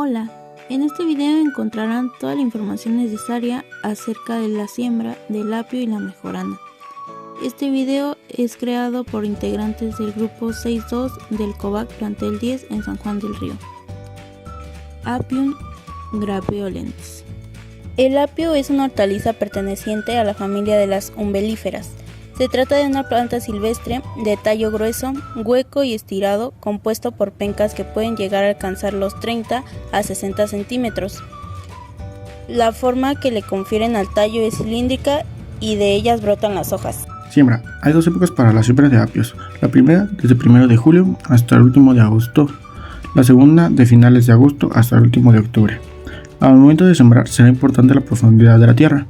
Hola, en este video encontrarán toda la información necesaria acerca de la siembra del apio y la mejorana. Este video es creado por integrantes del grupo 6.2 del COVAC Plantel 10 en San Juan del Río. Apium grapeolens. El apio es una hortaliza perteneciente a la familia de las umbelíferas. Se trata de una planta silvestre de tallo grueso, hueco y estirado, compuesto por pencas que pueden llegar a alcanzar los 30 a 60 centímetros. La forma que le confieren al tallo es cilíndrica y de ellas brotan las hojas. Siembra. Hay dos épocas para la siembra de apios. La primera, desde el 1 de julio hasta el último de agosto. La segunda, de finales de agosto hasta el último de octubre. Al momento de sembrar será importante la profundidad de la tierra,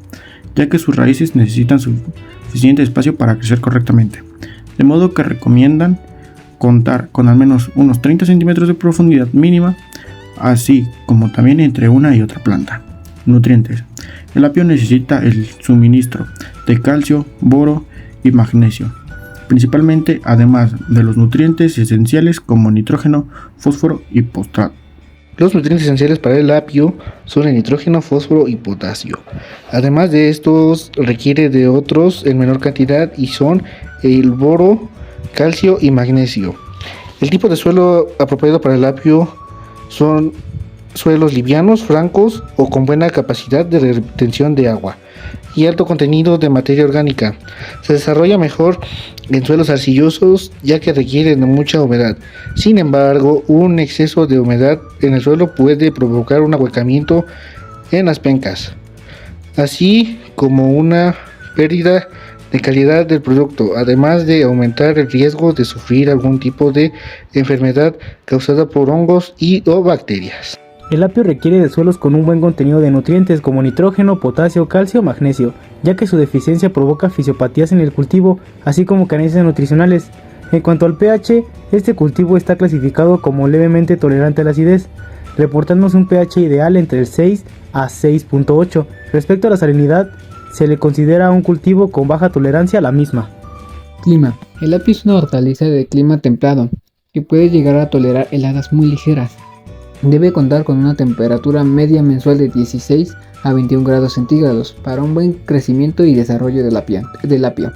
ya que sus raíces necesitan suficiente espacio para crecer correctamente, de modo que recomiendan contar con al menos unos 30 centímetros de profundidad mínima, así como también entre una y otra planta. Nutrientes. El apio necesita el suministro de calcio, boro y magnesio, principalmente, además de los nutrientes esenciales como nitrógeno, fósforo y potasio. Los nutrientes esenciales para el apio son el nitrógeno, fósforo y potasio. Además de estos, requiere de otros en menor cantidad y son el boro, calcio y magnesio. El tipo de suelo apropiado para el apio son suelos livianos, francos o con buena capacidad de retención de agua y alto contenido de materia orgánica. Se desarrolla mejor en suelos arcillosos ya que requieren de mucha humedad. Sin embargo, un exceso de humedad en el suelo puede provocar un ahuecamiento en las pencas, así como una pérdida de calidad del producto, además de aumentar el riesgo de sufrir algún tipo de enfermedad causada por hongos o bacterias. El apio requiere de suelos con un buen contenido de nutrientes como nitrógeno, potasio, calcio, magnesio, ya que su deficiencia provoca fisiopatías en el cultivo, así como carencias nutricionales. En cuanto al pH, este cultivo está clasificado como levemente tolerante a la acidez, reportándose un pH ideal entre el 6 a 6.8. Respecto a la salinidad, se le considera un cultivo con baja tolerancia a la misma. Clima. El apio es una hortaliza de clima templado, que puede llegar a tolerar heladas muy ligeras. Debe contar con una temperatura media mensual de 16 a 21 grados centígrados para un buen crecimiento y desarrollo del apio.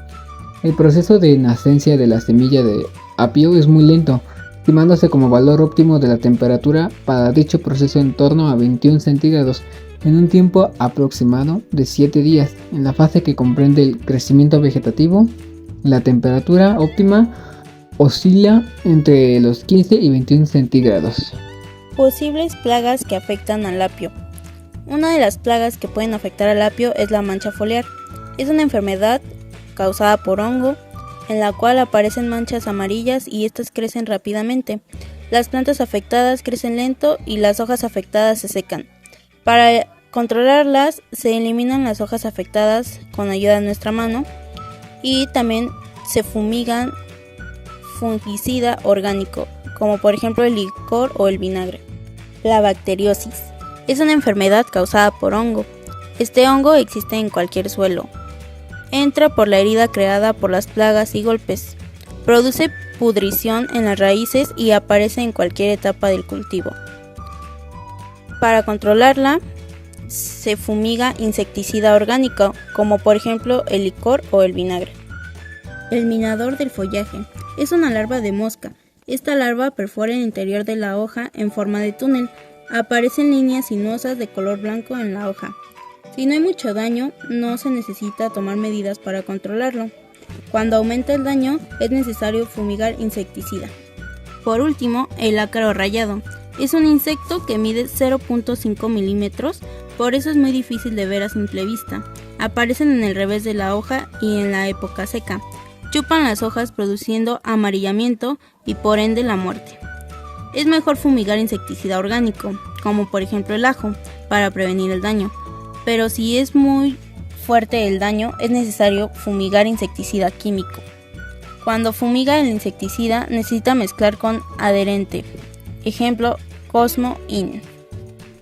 El proceso de nacencia de la semilla de apio es muy lento, estimándose como valor óptimo de la temperatura para dicho proceso en torno a 21 centígrados en un tiempo aproximado de 7 días. En la fase que comprende el crecimiento vegetativo, la temperatura óptima oscila entre los 15 y 21 centígrados. Posibles plagas que afectan al apio. Una de las plagas que pueden afectar al apio es la mancha foliar. Es una enfermedad causada por hongo, en la cual aparecen manchas amarillas y estas crecen rápidamente. Las plantas afectadas crecen lento y las hojas afectadas se secan. Para controlarlas, se eliminan las hojas afectadas con ayuda de nuestra mano y también se fumigan fungicida orgánico, como por ejemplo el licor o el vinagre. La bacteriosis es una enfermedad causada por hongo. Este hongo existe en cualquier suelo. Entra por la herida creada por las plagas y golpes. Produce pudrición en las raíces y aparece en cualquier etapa del cultivo. Para controlarla, se fumiga insecticida orgánico, como por ejemplo el licor o el vinagre. El minador del follaje es una larva de mosca. Esta larva perfora el interior de la hoja en forma de túnel. Aparecen líneas sinuosas de color blanco en la hoja. Si no hay mucho daño, no se necesita tomar medidas para controlarlo. Cuando aumenta el daño, es necesario fumigar insecticida. Por último, el ácaro rayado. Es un insecto que mide 0.5 milímetros, por eso es muy difícil de ver a simple vista. Aparecen en el revés de la hoja y en la época seca. Chupan las hojas produciendo amarillamiento y por ende la muerte. Es mejor fumigar insecticida orgánico, como por ejemplo el ajo, para prevenir el daño. Pero si es muy fuerte el daño, es necesario fumigar insecticida químico. Cuando fumiga el insecticida, necesita mezclar con adherente. Ejemplo, Cosmo In.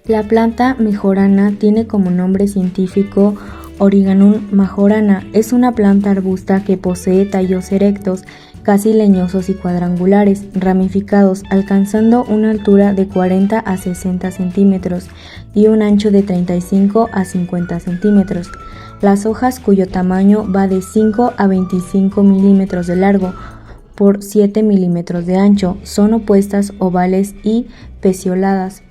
La planta mejorana tiene como nombre científico Origanum majorana. Es una planta arbusta que posee tallos erectos casi leñosos y cuadrangulares, ramificados, alcanzando una altura de 40 a 60 centímetros y un ancho de 35 a 50 centímetros. Las hojas, cuyo tamaño va de 5 a 25 milímetros de largo por 7 milímetros de ancho, son opuestas, ovales y pecioladas.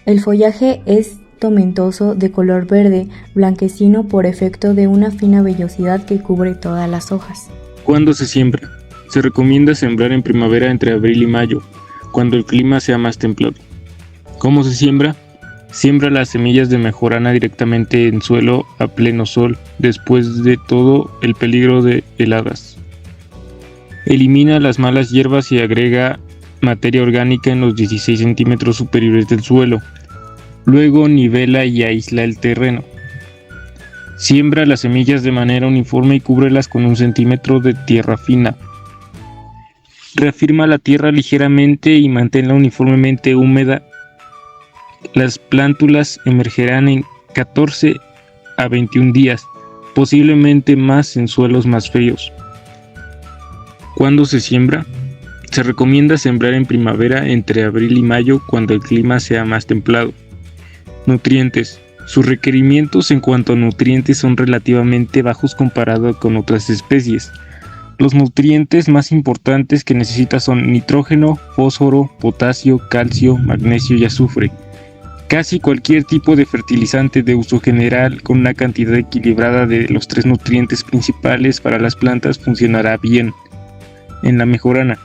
El follaje es tomentoso, de color verde blanquecino por efecto de una fina vellosidad que cubre todas las hojas. ¿Cuándo se siembra? Se recomienda sembrar en primavera entre abril y mayo, cuando el clima sea más templado. ¿Cómo se siembra? Siembra las semillas de mejorana directamente en suelo a pleno sol, después de todo el peligro de heladas. Elimina las malas hierbas y agrega materia orgánica en los 16 centímetros superiores del suelo. Luego nivela y aísla el terreno. Siembra las semillas de manera uniforme y cúbrelas con 1 centímetro de tierra fina. Reafirma la tierra ligeramente y manténla uniformemente húmeda. Las plántulas emergerán en 14 a 21 días, posiblemente más en suelos más fríos. ¿Cuándo se siembra? Se recomienda sembrar en primavera entre abril y mayo, cuando el clima sea más templado. Nutrientes. Sus requerimientos en cuanto a nutrientes son relativamente bajos comparado con otras especies. Los nutrientes más importantes que necesita son nitrógeno, fósforo, potasio, calcio, magnesio y azufre. Casi cualquier tipo de fertilizante de uso general con una cantidad equilibrada de los 3 nutrientes principales para las plantas funcionará bien. En la mejorana,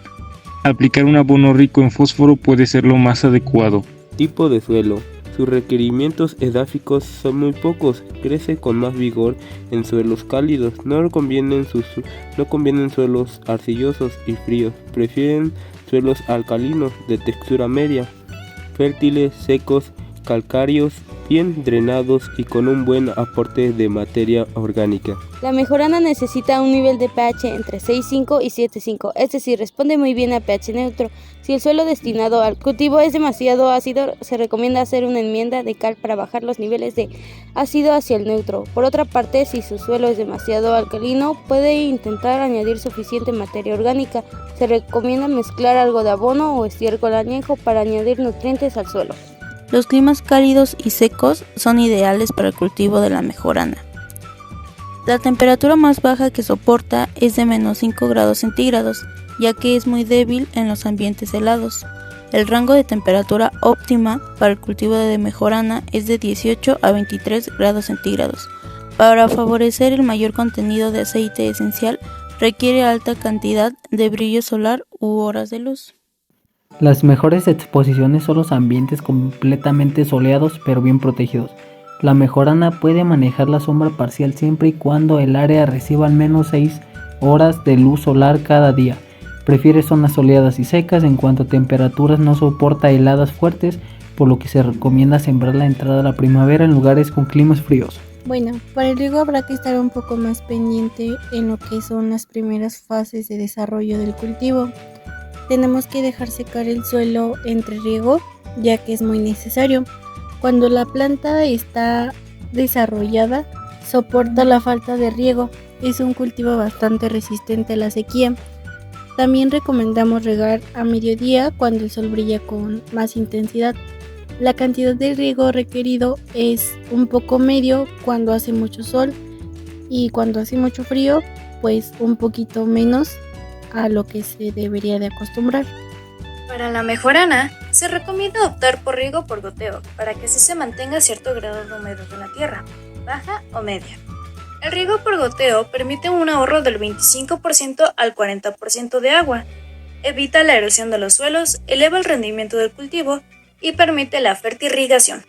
aplicar un abono rico en fósforo puede ser lo más adecuado. Tipo de suelo. Sus requerimientos edáficos son muy pocos, crece con más vigor en suelos cálidos, no convienen suelos arcillosos y fríos, prefieren suelos alcalinos de textura media, fértiles, secos, calcáreos, bien drenados y con un buen aporte de materia orgánica. La mejorana necesita un nivel de pH entre 6,5 y 7,5, es decir, responde muy bien a pH neutro. Si el suelo destinado al cultivo es demasiado ácido, se recomienda hacer una enmienda de cal para bajar los niveles de ácido hacia el neutro. Por otra parte, si su suelo es demasiado alcalino, puede intentar añadir suficiente materia orgánica. Se recomienda mezclar algo de abono o estiércol añejo para añadir nutrientes al suelo. Los climas cálidos y secos son ideales para el cultivo de la mejorana. La temperatura más baja que soporta es de -5 grados centígrados, ya que es muy débil en los ambientes helados. El rango de temperatura óptima para el cultivo de mejorana es de 18 a 23 grados centígrados. Para favorecer el mayor contenido de aceite esencial, requiere alta cantidad de brillo solar u horas de luz. Las mejores exposiciones son los ambientes completamente soleados pero bien protegidos. La mejorana puede manejar la sombra parcial siempre y cuando el área reciba al menos 6 horas de luz solar cada día. Prefiere zonas soleadas y secas. En cuanto a temperaturas, no soporta heladas fuertes, por lo que se recomienda sembrar la entrada a la primavera en lugares con climas fríos. Bueno, para el riego habrá que estar un poco más pendiente en lo que son las primeras fases de desarrollo del cultivo. Tenemos que dejar secar el suelo entre riego, ya que es muy necesario. Cuando la planta está desarrollada, soporta la falta de riego. Es un cultivo bastante resistente a la sequía. También recomendamos regar a mediodía cuando el sol brilla con más intensidad. La cantidad de riego requerido es un poco medio cuando hace mucho sol y cuando hace mucho frío, pues un poquito menos a lo que se debería de acostumbrar. Para la mejorana, se recomienda optar por riego por goteo para que así se mantenga cierto grado de humedad en la tierra, baja o media. El riego por goteo permite un ahorro del 25% al 40% de agua, evita la erosión de los suelos, eleva el rendimiento del cultivo y permite la fertirrigación.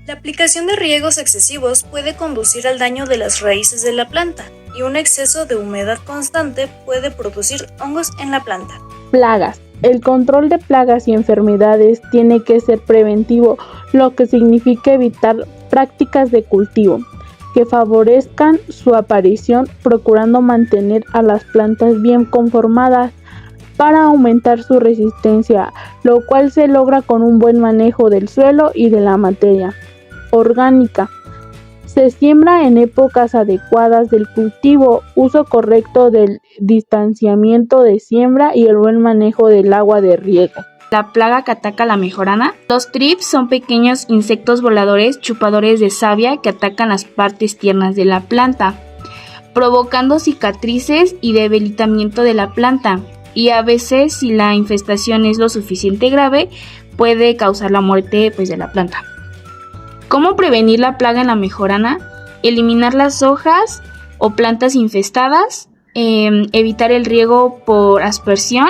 La aplicación de riegos excesivos puede conducir al daño de las raíces de la planta y un exceso de humedad constante puede producir hongos en la planta. Plagas. El control de plagas y enfermedades tiene que ser preventivo, lo que significa evitar prácticas de cultivo que favorezcan su aparición, procurando mantener a las plantas bien conformadas para aumentar su resistencia, lo cual se logra con un buen manejo del suelo y de la materia orgánica. Se siembra en épocas adecuadas del cultivo, uso correcto del distanciamiento de siembra y el buen manejo del agua de riego. La plaga que ataca la mejorana. Los thrips son pequeños insectos voladores chupadores de savia que atacan las partes tiernas de la planta, provocando cicatrices y debilitamiento de la planta, y a veces, si la infestación es lo suficiente grave, puede causar la muerte de la planta. ¿Cómo prevenir la plaga en la mejorana? Eliminar las hojas o plantas infestadas, evitar el riego por aspersión.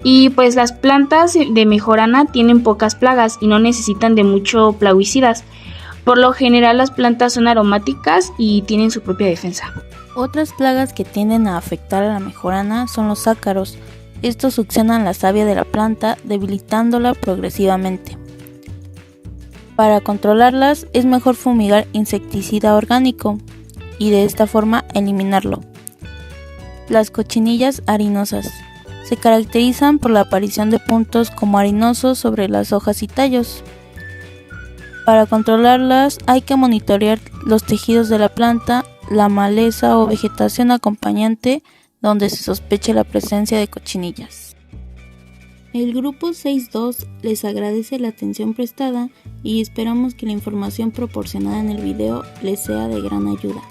Y pues las plantas de mejorana tienen pocas plagas y no necesitan de mucho plaguicidas. Por lo general las plantas son aromáticas y tienen su propia defensa. Otras plagas que tienden a afectar a la mejorana son los ácaros. Estos succionan la savia de la planta, debilitándola progresivamente. Para controlarlas es mejor fumigar insecticida orgánico y de esta forma eliminarlo. Las cochinillas harinosas se caracterizan por la aparición de puntos como harinosos sobre las hojas y tallos. Para controlarlas hay que monitorear los tejidos de la planta, la maleza o vegetación acompañante donde se sospeche la presencia de cochinillas. El grupo 6.2 les agradece la atención prestada y esperamos que la información proporcionada en el video les sea de gran ayuda.